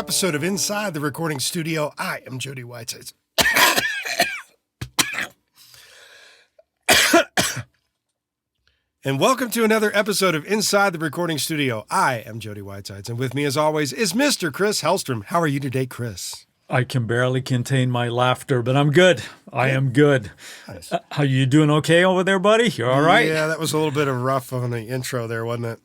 episode of Inside the Recording Studio. I am Jody Whitesides. And welcome to another episode of Inside the Recording Studio. I am Jody Whitesides, and with me as always is Mr. Chris Hellstrom. How are you today, Chris? I can barely contain my laughter, but I'm good. I am good. Nice. How you doing okay over there, buddy? You're all right? Yeah, that was a little bit of rough on the intro there, wasn't it?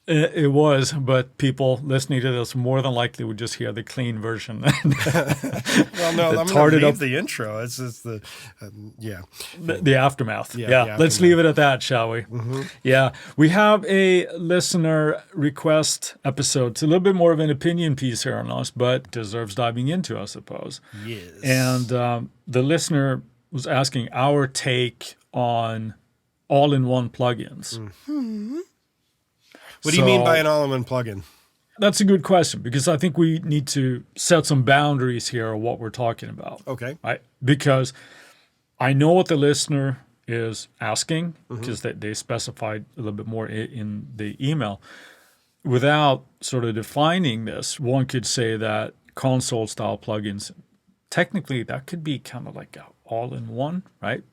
It was, but people listening to this more than likely would just hear the clean version. Well, no, I'm going to leave the intro. It's just the aftermath. Yeah, Yeah, the let's aftermath. leave it at that, shall we? Mm-hmm. Yeah, we have a listener request episode. It's a little bit more of an opinion piece here on us, but deserves diving into, I suppose. Yes. And the listener was asking our take on all-in-one plugins. Mm-hmm. What do you mean by an all-in-one plugin? That's a good question, because I think we need to set some boundaries here of what we're talking about. Okay. Right? Because I know what the listener is asking, because they specified a little bit more in the email. Without sort of defining this, one could say that console-style plugins, technically that could be kind of like all-in-one, right?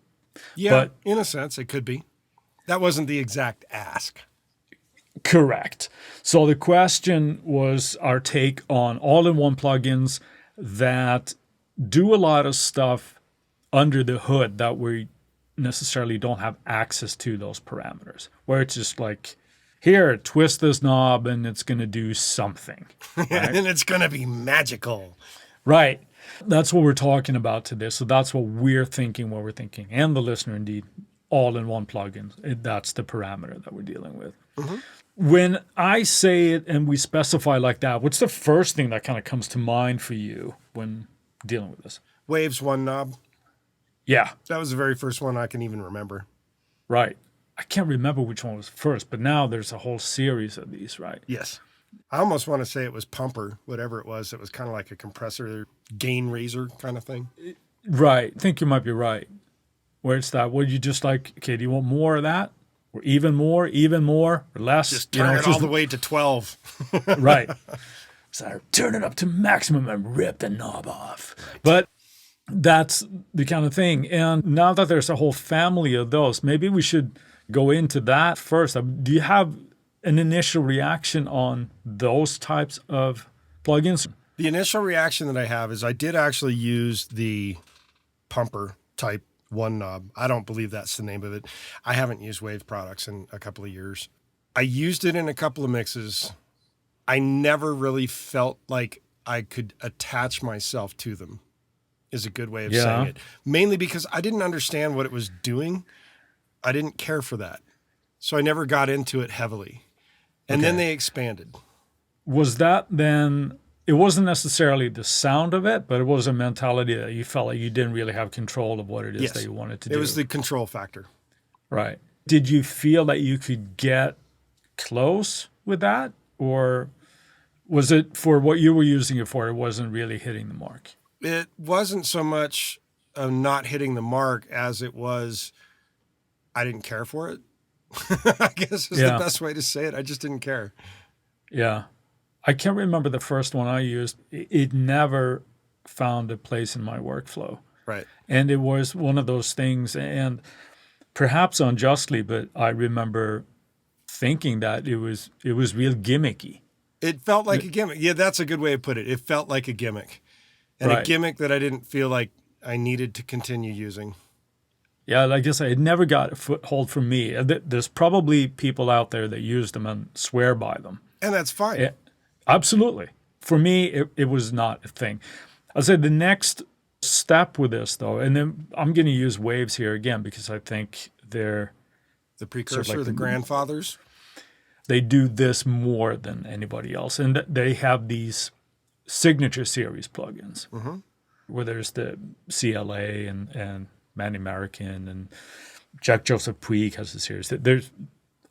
Yeah, But in a sense, it could be. That wasn't the exact ask. correct. So the question was our take on all-in-one plugins that do a lot of stuff under the hood that we necessarily don't have access to those parameters, where it's just like, here, twist this knob and it's going to do something. Right? And it's going to be magical. Right. That's what we're talking about today. So that's what we're thinking, and the listener indeed, all-in-one plugins. That's the parameter that we're dealing with. Mm-hmm. When I say it and we specify like that, what's the first thing that kind of comes to mind for you when dealing with this? Waves one knob. Yeah, That was the very first one I can even remember. right. I can't remember which one was first, but now there's a whole series of these, right? Yes. I almost want to say it was pumper, whatever it was. It was kind of like a compressor, gain raiser kind of thing. Right. I think you might be right. Where it's that, would you just like, okay, do you want more of that? Or even more, or less? Just turn it all the way to 12. Right. So turn it up to maximum and rip the knob off. Right. But that's the kind of thing. And now that there's a whole family of those, maybe we should go into that first. Do you have an initial reaction on those types of plugins? The initial reaction that I have is I did actually use the pumper type one knob. I don't believe that's the name of it. I haven't used Wave products in a couple of years. I used it in a couple of mixes. I never really felt like I could attach myself to them, is a good way of saying it. Mainly because I didn't understand what it was doing. I didn't care for that. So I never got into it heavily. And then they expanded. Was that then, it wasn't necessarily the sound of it, but it was a mentality that you felt like you didn't really have control of what it is that you wanted to do. It was the control factor. Right. Did you feel that you could get close with that? Or was it for what you were using it for, it wasn't really hitting the mark? It wasn't so much not hitting the mark as it was, I didn't care for it. I guess is the best way to say it. I just didn't care. Yeah. I can't remember the first one I used. It never found a place in my workflow. Right. And it was one of those things, and perhaps unjustly, but I remember thinking that it was real gimmicky. It felt like a gimmick. Yeah, that's a good way to put it. It felt like a gimmick. And a gimmick that I didn't feel like I needed to continue using. Yeah, like I said, it never got a foothold for me. There's probably people out there that use them and swear by them. And that's fine. Absolutely. For me, it was not a thing. I'd say the next step with this, though, and then I'm going to use waves here again because I think they're the precursor, sort of like the grandfathers. They do this more than anybody else. And they have these signature series plugins where there's the CLA and Manny American and Jack Joseph Puig has a series. There's,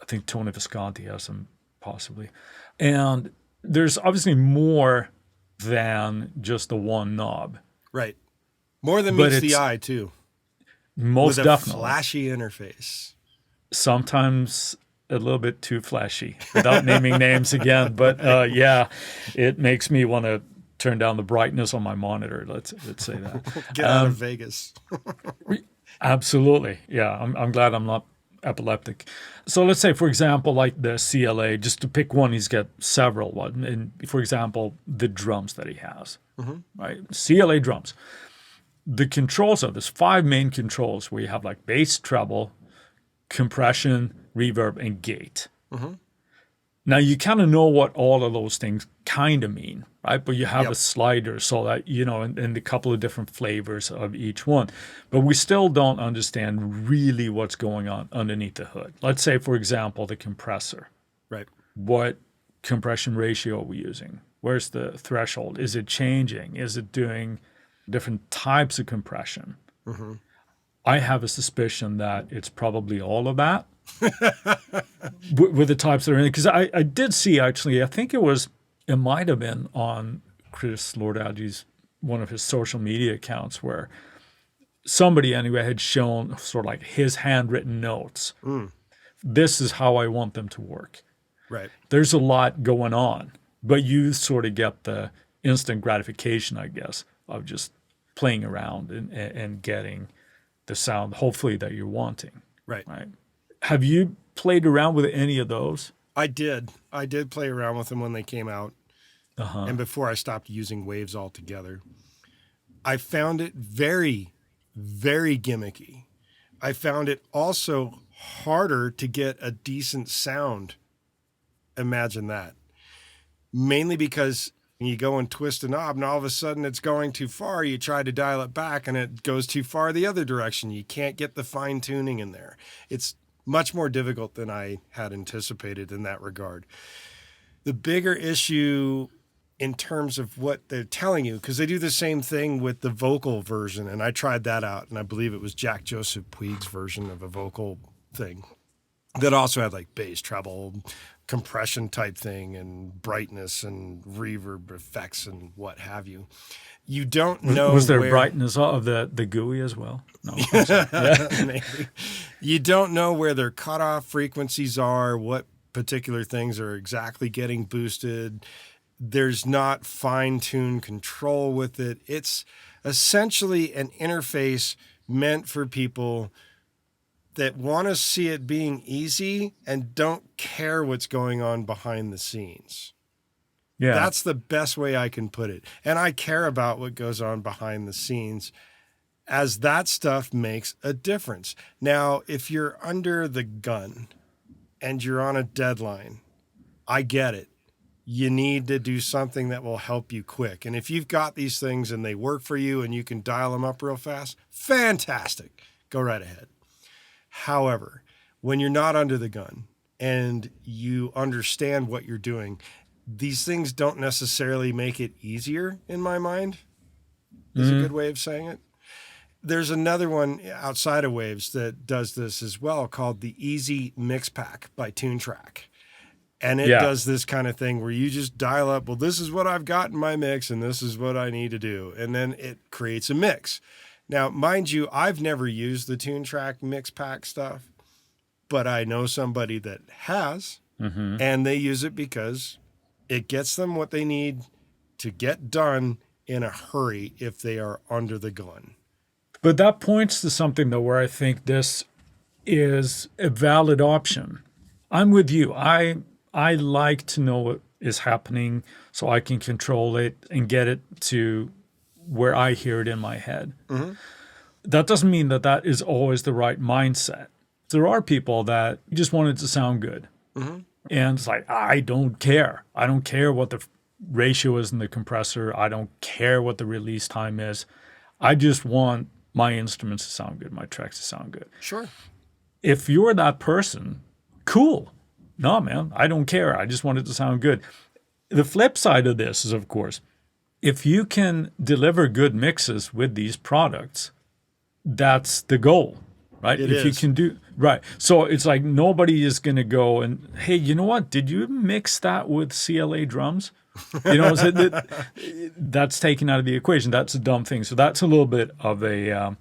I think Tony Visconti has some possibly. And there's obviously more than just the one knob. Right. More than meets the eye, too. Most with a definitely. Flashy interface. Sometimes a little bit too flashy, without naming names again. But yeah, it makes me want to turn down the brightness on my monitor. Let's say that. Get out of Vegas. Absolutely. Yeah. I'm glad I'm not epileptic. So let's say, for example, like the CLA, just to pick one, he's got several. One, and for example, the drums that he has, right? CLA drums. The controls are, there's 5 main controls where you have like bass, treble, compression, reverb, and gate. Now you kind of know what all of those things kind of mean, right? But you have a slider so that, and a couple of different flavors of each one. But we still don't understand really what's going on underneath the hood. Let's say, for example, the compressor. Right. What compression ratio are we using? Where's the threshold? Is it changing? Is it doing different types of compression? I have a suspicion that it's probably all of that. with the types that are in it, because I did see, actually, I think it might have been on Chris Lord-Alge's one of his social media accounts, where somebody anyway had shown sort of like his handwritten notes. This is how I want them to work. Right. There's a lot going on, but you sort of get the instant gratification, I guess, of just playing around and getting the sound, hopefully, that you're wanting. Right. Have you played around with any of those? I did play around with them when they came out, and before I stopped using waves altogether. I found it very, very gimmicky. I found it also harder to get a decent sound. Imagine that. Mainly because you go and twist a knob, and all of a sudden it's going too far. You try to dial it back, and it goes too far the other direction. You can't get the fine tuning in there. It's much more difficult than I had anticipated in that regard. The bigger issue in terms of what they're telling you, because they do the same thing with the vocal version, and I tried that out, and I believe it was Jack Joseph Puig's version of a vocal thing that also had like bass, treble, compression type thing, and brightness and reverb effects and what have you. You don't know. Was there brightness of the GUI as well? No. Maybe. You don't know where their cutoff frequencies are, what particular things are exactly getting boosted. There's not fine-tuned control with it. It's essentially an interface meant for people that want to see it being easy and don't care what's going on behind the scenes. Yeah. That's the best way I can put it. And I care about what goes on behind the scenes, as that stuff makes a difference. Now, if you're under the gun and you're on a deadline, I get it. You need to do something that will help you quick. And if you've got these things and they work for you and you can dial them up real fast, fantastic. Go right ahead. However, when you're not under the gun and you understand what you're doing, these things don't necessarily make it easier, in my mind, is a good way of saying it. There's another one outside of Waves that does this as well, called the Easy Mix Pack by TuneTrack. And it does this kind of thing where you just dial up, well, this is what I've got in my mix and this is what I need to do. And then it creates a mix. Now, mind you, I've never used the TuneTrack Mix Pack stuff, but I know somebody that has, and they use it because it gets them what they need to get done in a hurry if they are under the gun. But that points to something, though, where I think this is a valid option. I'm with you. I like to know what is happening so I can control it and get it to where I hear it in my head. That doesn't mean that that is always the right mindset. There are people that just want it to sound good. And it's like, I don't care. I don't care what the ratio is in the compressor. I don't care what the release time is. I just want my instruments to sound good, my tracks to sound good. Sure. If you're that person, cool. No, man, I don't care. I just want it to sound good. The flip side of this is, of course, if you can deliver good mixes with these products, that's the goal, right? It if you can do right. So it's like nobody is going to go and, hey, you know what? Did you mix that with CLA drums? So that's taken out of the equation. That's a dumb thing. So that's a little bit of a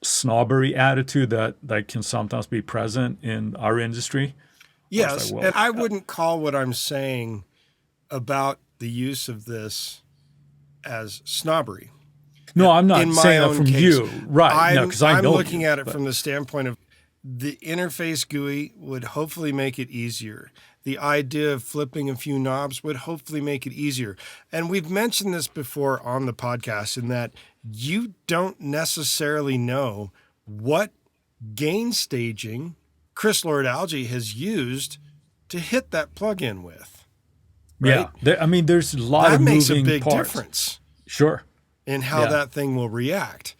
snobbery attitude that can sometimes be present in our industry. Yes, and I wouldn't call what I'm saying about the use of this as snobbery. No, I'm not In my saying that own from case, you. Right. No, because I know I'm looking you, at it but- from the standpoint of the interface GUI would hopefully make it easier. The idea of flipping a few knobs would hopefully make it easier. And we've mentioned this before on the podcast in that you don't necessarily know what gain staging Chris Lord-Alge has used to hit that plugin with. Right? Yeah. I mean, there's a lot That of makes a moving big parts. difference Sure. in how Yeah. that thing will react.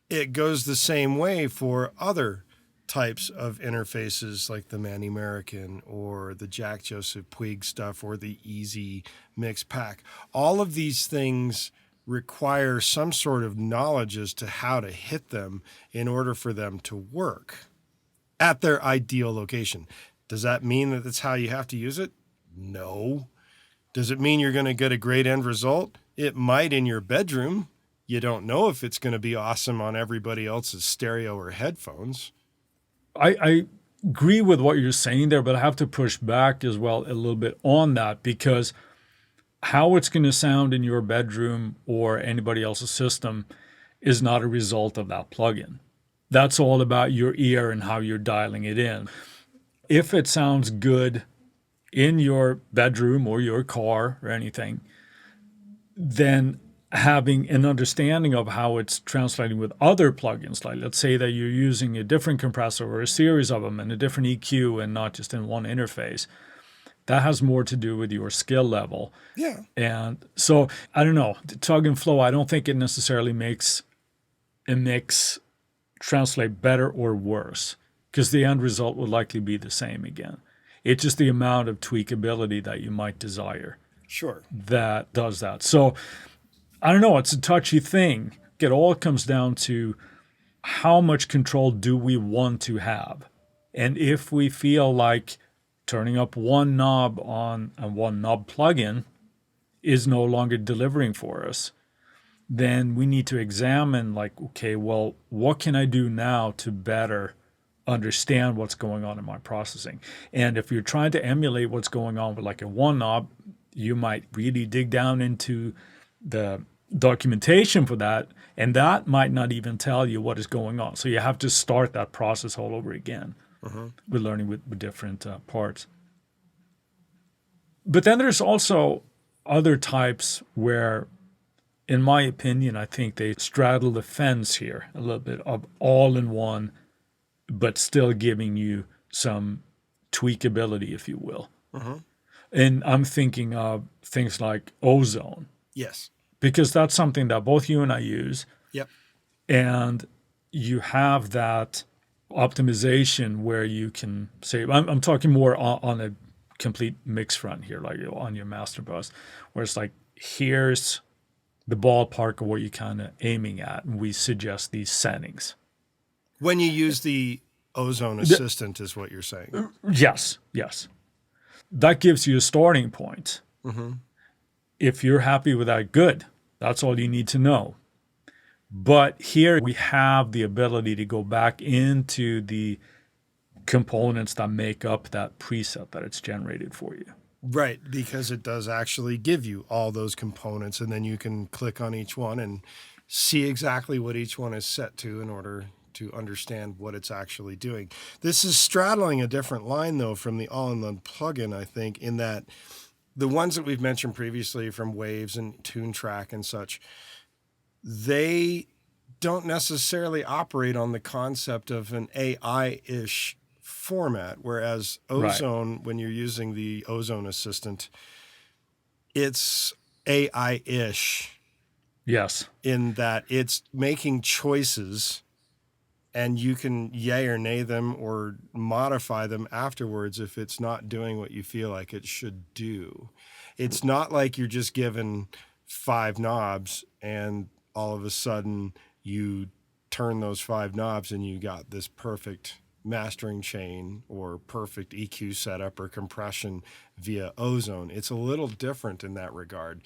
It goes the same way for other types of interfaces like the Man American or the Jack Joseph Puig stuff or the Easy Mix Pack. All of these things require some sort of knowledge as to how to hit them in order for them to work at their ideal location. Does that mean that that's how you have to use it? No. Does it mean you're going to get a great end result? It might in your bedroom. You don't know if it's going to be awesome on everybody else's stereo or headphones. I agree with what you're saying there, but I have to push back as well a little bit on that, because how it's going to sound in your bedroom or anybody else's system is not a result of that plugin. That's all about your ear and how you're dialing it in. If it sounds good in your bedroom or your car or anything, then having an understanding of how it's translating with other plugins, like let's say that you're using a different compressor or a series of them and a different EQ and not just in one interface, that has more to do with your skill level. Yeah. And so, I don't know, tug and flow, I don't think it necessarily makes a mix translate better or worse, because the end result will likely be the same again. It's just the amount of tweakability that you might desire Sure. that does that. So, I don't know, it's a touchy thing. It all comes down to how much control do we want to have? And if we feel like turning up one knob on a one knob plugin is no longer delivering for us, then we need to examine like, okay, well, what can I do now to better understand what's going on in my processing? And if you're trying to emulate what's going on with like a one knob, you might really dig down into the documentation for that, and that might not even tell you what is going on. So you have to start that process all over again with learning with different parts. But then there's also other types where, in my opinion, I think they straddle the fence here a little bit of all-in-one, but still giving you some tweakability, if you will. And I'm thinking of things like Ozone, Yes. because that's something that both you and I use. Yep. And you have that optimization where you can say, I'm talking more on a complete mix front here, like on your master bus, where it's like, here's the ballpark of what you're kind of aiming at, and we suggest these settings. When you use the Ozone Assistant is what you're saying. Yes. That gives you a starting point. If you're happy with that, good. That's all you need to know. But here we have the ability to go back into the components that make up that preset that it's generated for you. Right, because it does actually give you all those components, and then you can click on each one and see exactly what each one is set to in order to understand what it's actually doing. This is straddling a different line, though, from the all-in-one plugin, I think, in that the ones that we've mentioned previously from Waves and TuneTrack and such, they don't necessarily operate on the concept of an AI-ish format, whereas Ozone, when you're using the Ozone Assistant, it's AI-ish. Yes. In that it's making choices and you can yay or nay them or modify them afterwards if it's not doing what you feel like it should do. It's not like you're just given 5 knobs and all of a sudden you turn those 5 knobs and you got this perfect mastering chain or perfect EQ setup or compression via Ozone. It's a little different in that regard.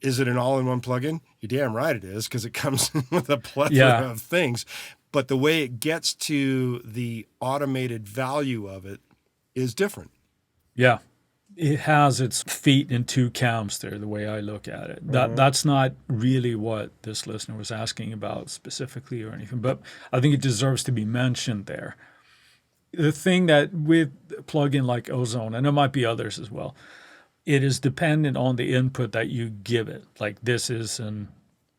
Is it an all-in-one plugin? You're damn right it is, because it comes with a plethora of things. But the way it gets to the automated value of it is different. Yeah. it has its feet in two camps there, the way I look at it. That's not really what this listener was asking about specifically or anything, but I think it deserves to be mentioned there. The thing that with a plugin like Ozone, and there might be others as well, it is dependent on the input that you give it. Like this is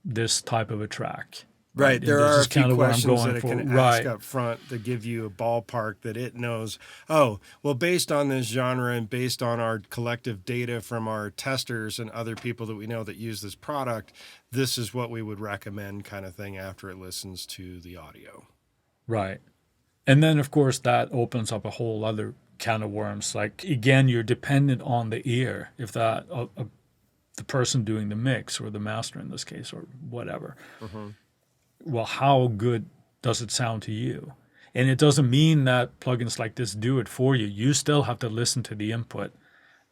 this type of a track. Right. There are a few questions that it can ask right. up front to give you a ballpark that it knows, oh, well, based on this genre and based on our collective data from our testers and other people that we know that use this product, this is what we would recommend kind of thing after it listens to the audio. Right. And then, of course, that opens up a whole other can of worms. Like, again, you're dependent on the ear. If that the person doing the mix or the master in this case or whatever. Well, how good does it sound to you? And it doesn't mean that plugins like this do it for you. You still have to listen to the input.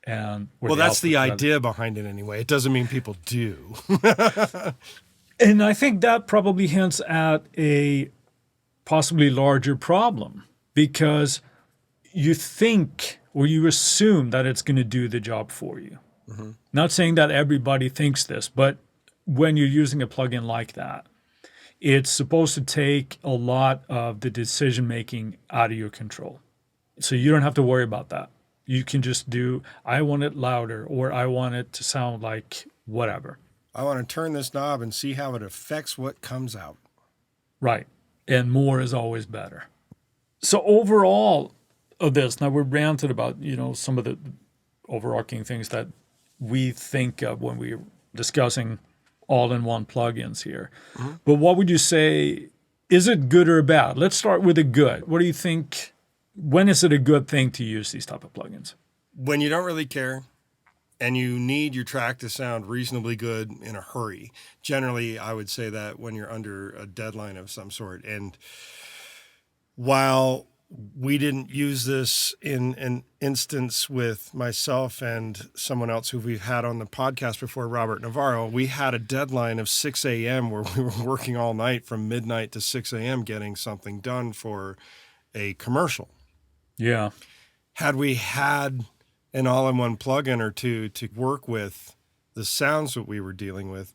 Well, that's the idea behind it anyway. It doesn't mean people do. And I think that probably hints at a possibly larger problem because you think or you assume that it's going to do the job for you. Not saying that everybody thinks this, but when you're using a plugin like that, it's supposed to take a lot of the decision-making out of your control. So you don't have to worry about that. You can just do, I want it louder, or I want it to sound like whatever. I want to turn this knob and see how it affects what comes out. Right. And more is always better. So overall of this, now we're ranted about, some of the overarching things that we think of when we're discussing all-in-one plugins here. But what would you say, is it good or bad? Let's start with the good. What do you think, when is it a good thing to use these type of plugins? When you don't really care and you need your track to sound reasonably good in a hurry. Generally, I would say that when you're under a deadline of some sort. And while we didn't use this in an instance with myself and someone else who we've had on the podcast before, Robert Navarro. We had a deadline of 6 a.m. where we were working all night from midnight to 6 a.m. getting something done for a commercial. Yeah. Had we had an all-in-one plugin or two to work with the sounds that we were dealing with,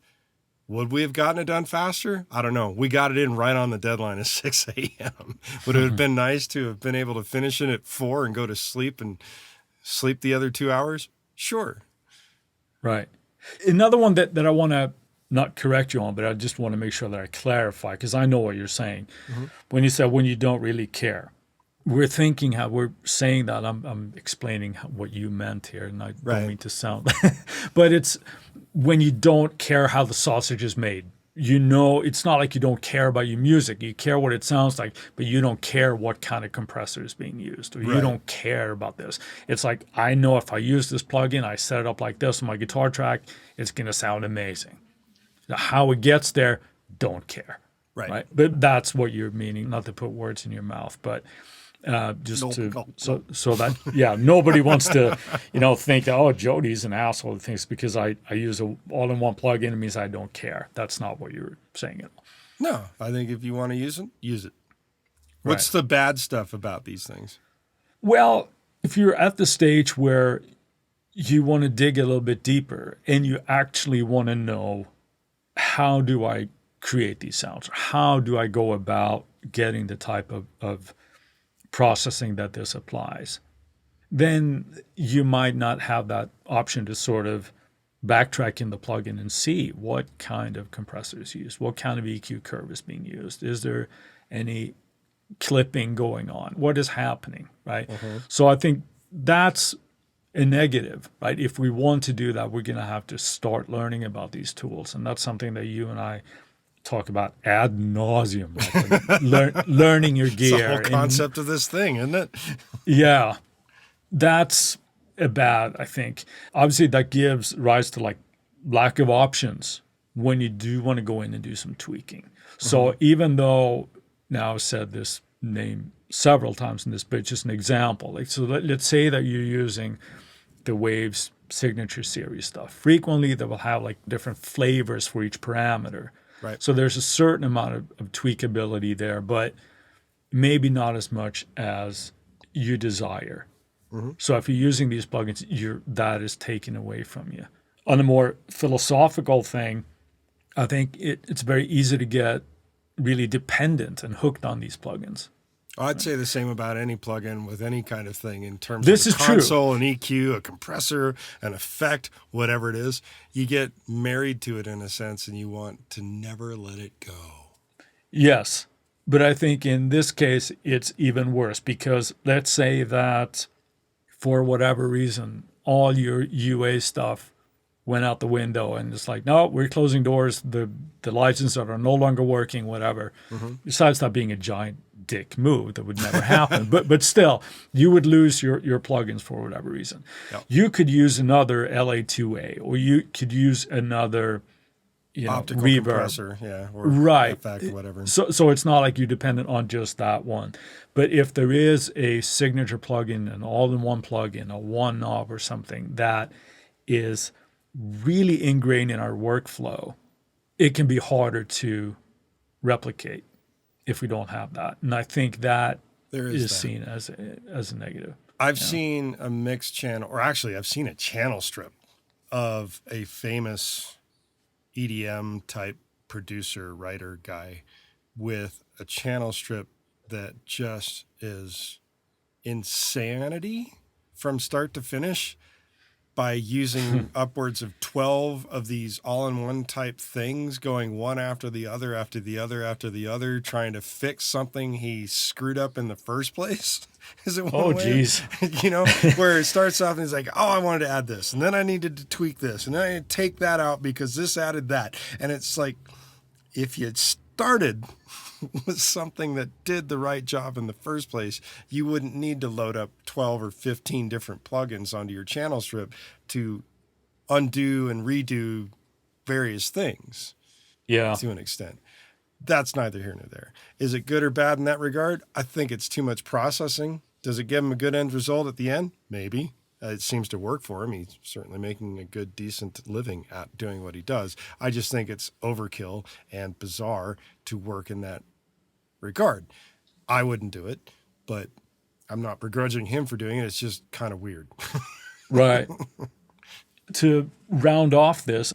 would we have gotten it done faster? I don't know. We got it in right on the deadline of 6 a.m. Would it have been nice to have been able to finish it at 4 and go to sleep and sleep the other 2 hours? Sure. Right. Another one that I want to not correct you on, but I just want to make sure that I clarify, because I know what you're saying. When you said when you don't really care. We're thinking how we're saying that. I'm explaining what you meant here, and I don't mean to sound, but it's when you don't care how the sausage is made. It's not like you don't care about your music. You care what it sounds like, but you don't care what kind of compressor is being used, or you don't care about this. It's like, I know if I use this plugin, I set it up like this on my guitar track, it's going to sound amazing. Now, how it gets there, don't care. Right. But that's what you're meaning, not to put words in your mouth, but so that nobody wants to think that, oh, Jody's an asshole who thinks because I use a all-in-one plugin, it means I don't care. That's not what you're saying at all. No, I think if you want to use it, use it. What's the bad stuff about these things? Well, if you're at the stage where you want to dig a little bit deeper and you actually want to know, how do I create these sounds? How do I go about getting the type of processing that this applies, then you might not have that option to sort of backtrack in the plugin and see what kind of compressor is used, what kind of EQ curve is being used, is there any clipping going on, what is happening, right? So I think that's a negative, right? If we want to do that, we're going to have to start learning about these tools, and that's something that you and I talk about ad nauseum, right? Learning your gear. It's the whole concept of this thing, isn't it? Yeah, that's bad, I think. Obviously, that gives rise to like lack of options when you do want to go in and do some tweaking. So even though now I've said this name several times in this, but it's just an example. Like, so let's say that you're using the Waves signature series stuff. Frequently, they will have like different flavors for each parameter. Right. So there's a certain amount of tweakability there, but maybe not as much as you desire. So if you're using these plugins, that is taken away from you. On a more philosophical thing, I think it's very easy to get really dependent and hooked on these plugins. I'd say the same about any plugin with any kind of thing in terms This of is a true. console, an EQ, a compressor, an effect, whatever it is. You get married to it in a sense and you want to never let it go. Yes, but I think in this case, it's even worse because let's say that for whatever reason, all your UA stuff went out the window and it's like, no, we're closing doors. The licenses are no longer working, whatever. Besides that being a giant dick move, that would never happen. But still, you would lose your plugins for whatever reason. Yep. You could use another LA2A or you could use another Optical reverb. compressor, yeah, or Right. effect, whatever. So it's not like you're dependent on just that one. But if there is a signature plugin, an all-in-one plugin, a one knob or something that is really ingrained in our workflow, it can be harder to replicate if we don't have that. And I think that There is is that. seen as a negative. I've seen a mixed channel, or actually I've seen a channel strip of a famous EDM type producer, writer guy with a channel strip that just is insanity from start to finish by using upwards of 12 of these all-in-one type things, going one after the other, after the other, after the other, trying to fix something he screwed up in the first place. Is it one Oh, way? geez. Where it starts off and he's like, oh, I wanted to add this, and then I needed to tweak this, and then I need to take that out because this added that. And it's like, if you started with something that did the right job in the first place, you wouldn't need to load up 12 or 15 different plugins onto your channel strip to undo and redo various things Yeah. to an extent. That's neither here nor there. Is it good or bad in that regard? I think it's too much processing. Does it give him a good end result at the end? Maybe. It seems to work for him. He's certainly making a good, decent living at doing what he does. I just think it's overkill and bizarre to work in that regard. I wouldn't do it, but I'm not begrudging him for doing it. It's just kind of weird. Right. To round off this,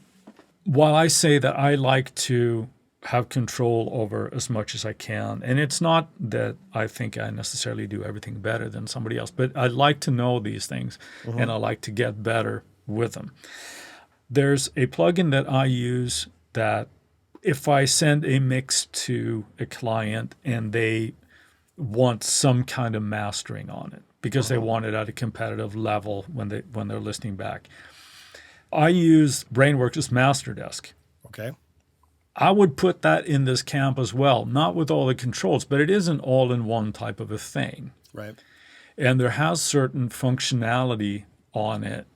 while I say that I like to have control over as much as I can, and it's not that I think I necessarily do everything better than somebody else, but I like to know these things and I like to get better with them. There's a plugin that I use that if I send a mix to a client and they want some kind of mastering on it because they want it at a competitive level when they're listening back, I use Brainworks' Master Desk. Okay. I would put that in this camp as well, not with all the controls, but it is an all-in-one type of a thing. Right. And there has certain functionality on it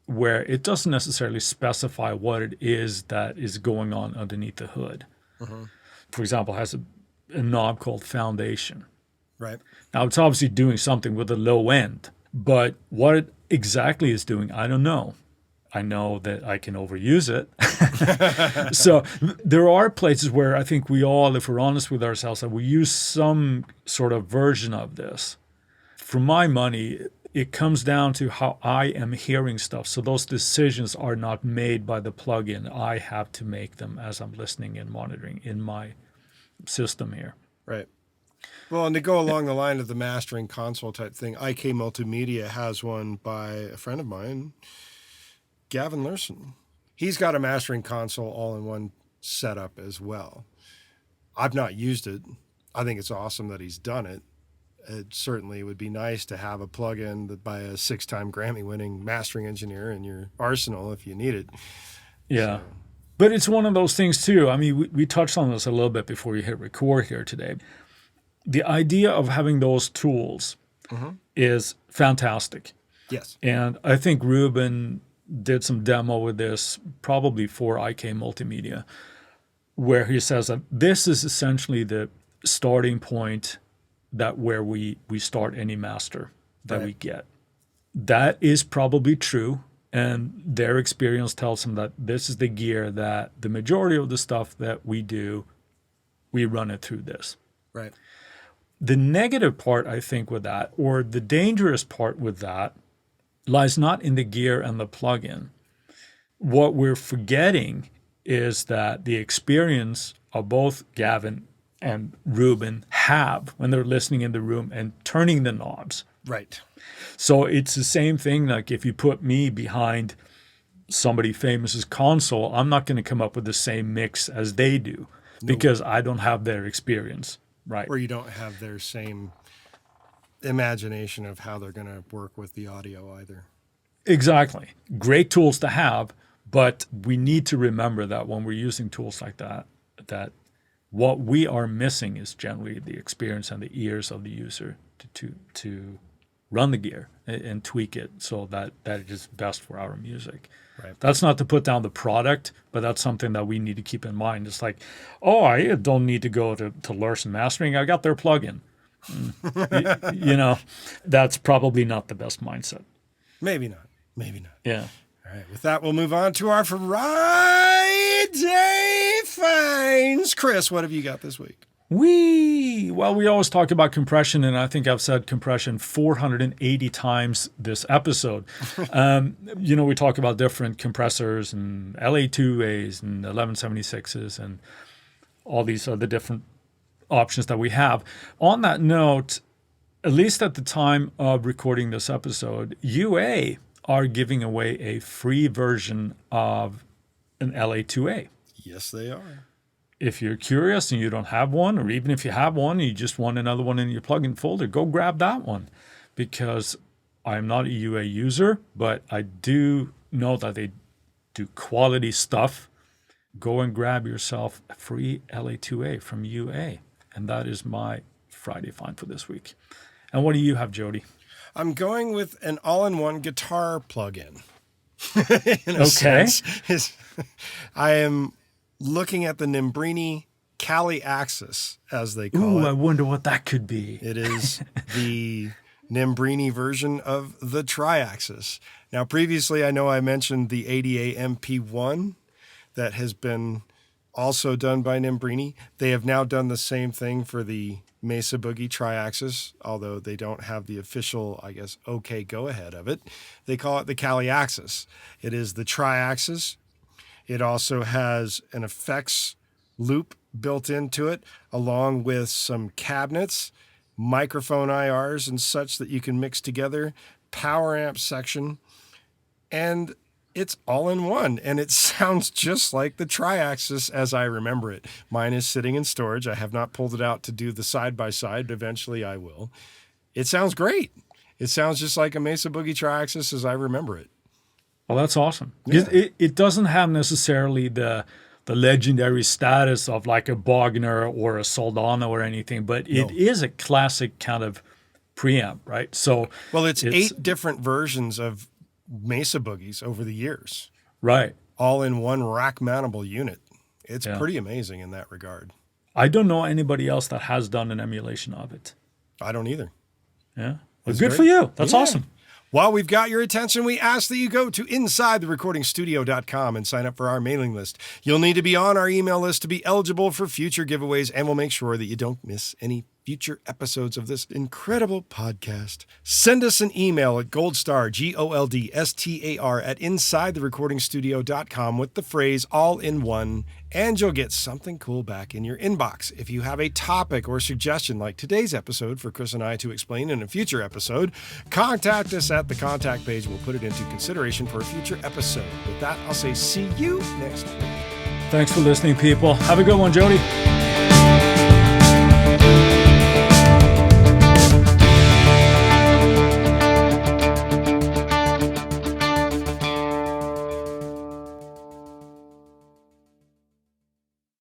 where it doesn't necessarily specify what it is that is going on underneath the hood. For example, it has a knob called Foundation. Right. Now, it's obviously doing something with the low end, but what it exactly is doing, I don't know. I know that I can overuse it. So there are places where I think we all, if we're honest with ourselves, that we use some sort of version of this. For my money, it comes down to how I am hearing stuff. So those decisions are not made by the plugin. I have to make them as I'm listening and monitoring in my system here. Right. Well, and to go along the line of the mastering console type thing, IK Multimedia has one by a friend of mine, Gavin Lerson. He's got a mastering console all-in-one setup as well. I've not used it. I think it's awesome that he's done it. It certainly would be nice to have a plugin that by a 6-time Grammy-winning mastering engineer in your arsenal if you need it. Yeah. But it's one of those things, too. I mean, we touched on this a little bit before you hit record here today. The idea of having those tools is fantastic. Yes. And I think Ruben did some demo with this probably for IK Multimedia, where he says that this is essentially the starting point that where we start any master that we get. That is probably true. And their experience tells them that this is the gear that the majority of the stuff that we do, we run it through this. Right. The negative part, I think, with that, or the dangerous part with that, lies not in the gear and the plugin. What we're forgetting is that the experience of both Gavin and Ruben have when they're listening in the room and turning the knobs. Right. So it's the same thing. Like if you put me behind somebody famous's console, I'm not going to come up with the same mix as they do because I don't have their experience. Right. Or you don't have their same imagination of how they're going to work with the audio either. Exactly. Great tools to have, but we need to remember that when we're using tools like that, that what we are missing is generally the experience and the ears of the user to run the gear and tweak it so that it is best for our music. Right. That's not to put down the product, but that's something that we need to keep in mind. It's like, oh, I don't need to go to Larson Mastering. I got their plugin. That's probably not the best mindset. Maybe not. Maybe not. Yeah. All right. With that, we'll move on to our Friday finds. Chris, what have you got this week? Well, we always talk about compression, and I think I've said compression 480 times this episode. We talk about different compressors and LA2As and 1176s and all these other different options that we have. On that note, at least at the time of recording this episode, UA are giving away a free version of an LA2A. Yes, they are. If you're curious and you don't have one, or even if you have one and you just want another one in your plugin folder, go grab that one. Because I'm not a UA user, but I do know that they do quality stuff. Go and grab yourself a free LA2A from UA. And that is my Friday find for this week. And what do you have, Jody? I'm going with an all-in-one guitar plugin. Okay. I am looking at the Nembrini Cali Axis, as they call it. I wonder what that could be. It is the Nembrini version of the Triaxis. Now, previously, I know I mentioned the ADA MP1 that has been also done by Nembrini. They have now done the same thing for the Mesa Boogie Triaxis, although they don't have the official, I guess, okay go-ahead of it. They call it the Cali Axis. It is the Triaxis. It also has an effects loop built into it, along with some cabinets, microphone IRs and such that you can mix together, power amp section, and it's all in one. And it sounds just like the Triaxis as I remember it. Mine is sitting in storage. I have not pulled it out to do the side-by-side, but eventually I will. It sounds great. It sounds just like a Mesa Boogie Triaxis as I remember it. Well, that's awesome. Yeah. It doesn't have necessarily the legendary status of like a Bogner or a Soldano or anything, but it is a classic kind of preamp, right? So, well, it's 8 different versions of Mesa Boogies over the years. Right. All in one rack-mountable unit. It's pretty amazing in that regard. I don't know anybody else that has done an emulation of it. I don't either. Yeah. Well, good for you. That's awesome. While we've got your attention, we ask that you go to InsideTheRecordingStudio.com and sign up for our mailing list. You'll need to be on our email list to be eligible for future giveaways, and we'll make sure that you don't miss any future episodes of this incredible podcast. Send us an email at goldstar, GOLDSTAR, at InsideTheRecordingStudio.com with the phrase all in one, and you'll get something cool back in your inbox. If you have a topic or suggestion like today's episode for Chris and I to explain in a future episode, contact us at the contact page. We'll put it into consideration for a future episode. With that, I'll say see you next week. Thanks for listening, people. Have a good one, Jody.